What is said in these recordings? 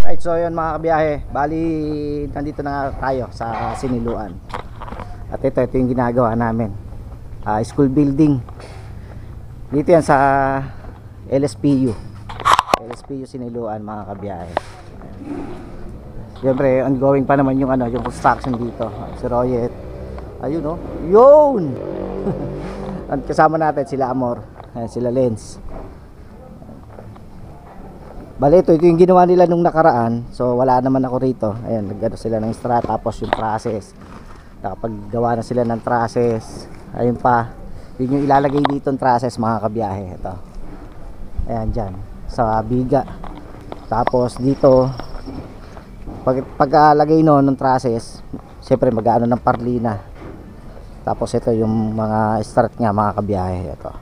Right, so yun mga kabiyahe, bali nandito na tayo sa Siniluan. At ito yung ginagawa namin, school building. Dito yan sa LSPU Siniluan mga kabiyahe. Siyempre ongoing pa naman yung yung construction dito. Si Royet, ayun oh, yun. At kasama natin sila Amor, sila Lens. Bale, ito yung ginawa nila nung nakaraan. So wala naman ako rito. Ayan, nagano sila ng extra. Tapos yung process, nakapaggawa na sila ng trusses. Ayun pa, yun yung ilalagay dito ng trusses mga kabiyahe. Ito, ayan dyan sa biga. Tapos dito pagkalagay ng trusses, syempre mag-ano ng parlina. Tapos ito yung mga start nya mga kabiyahe. Ito,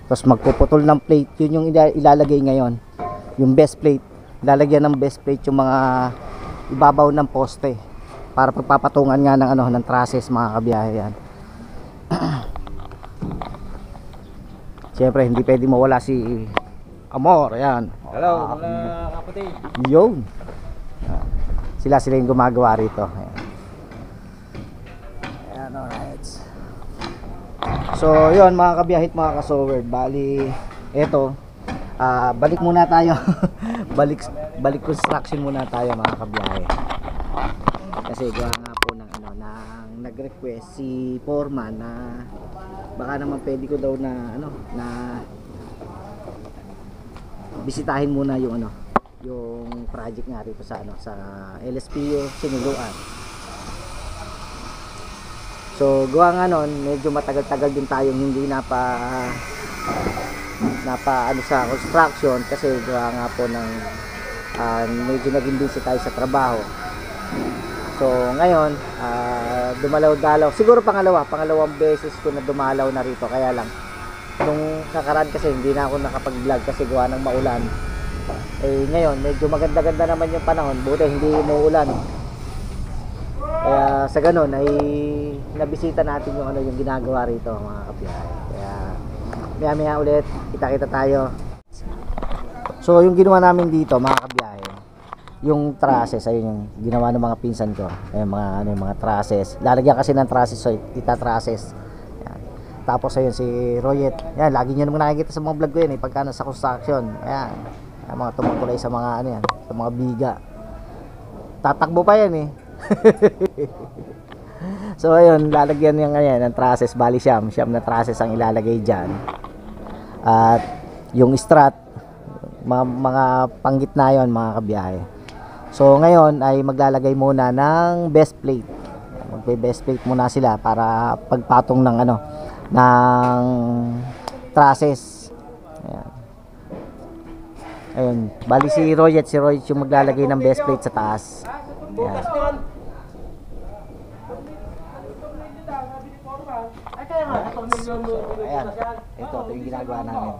tapos magpuputol ng plate. Yun yung ilalagay ngayon, yung best plate. Lalagyan ng best plate yung mga ibabaw ng poste para pagpapatungan nga ng ng trusses mga kabiyahe yan. Siyempre hindi pwede mawala si Amor. Ayan, hello mga kapatid. yun, sila yung gumagawa rito. Ayan. Ayan, alright. So yun mga kabiyahit, mga kasowerd, bali eto, balik muna tayo. balik construction muna tayo mga kabiyahe. Kasi gawa nga po ng nang nag-request si foreman na baka naman pwede ko daw na na bisitahin muna yung yung project nga rito sa sa LSPU Siniluan. So gawa nga nun, medyo matagal-tagal din tayong hindi napa sa construction kasi gawa nga po ng medyo naging busy tayo sa trabaho. So ngayon dumalaw-dalaw, siguro pangalawang beses ko na dumalaw na rito. Kaya lang nung nakaraan kasi hindi na ako nakapag-vlog kasi gawa ng maulan. Ngayon medyo maganda-ganda naman yung panahon, buti hindi umuulan. Kaya sa ganun ay nabisita natin yung yung ginagawa rito mga kabiyahe. Kaya maya ulit kita-kita tayo. So yung ginawa namin dito mga kabiyahe, yung trusses, ayun yung ginawa ng mga pinsan ko. Ayun mga trusses. Lalagyan kasi ng trusses, so ita-trusses. Ayan. Tapos ayun si Royet. Yan, lagi niyo naman nakikita sa mga vlog ko yan pagka nasa construction. Ayan. Ayan, mga tumutulay sa mga yan, sa mga biga. Tatakbo pa yan So ayun, lalagyan niya ngayon ng trusses, bali siyam na trusses ang ilalagay diyan. At yung strat, mga panggitna yon mga kabiyahe. So ngayon ay maglalagay muna ng best plate. Magbe-best plate muna sila para pagpatong ng ng trusses. Ayan. Ayun, bali si Royet yung maglalagay ng best plate sa taas. Ayan. So, ayan, ito yung ginagawa namin.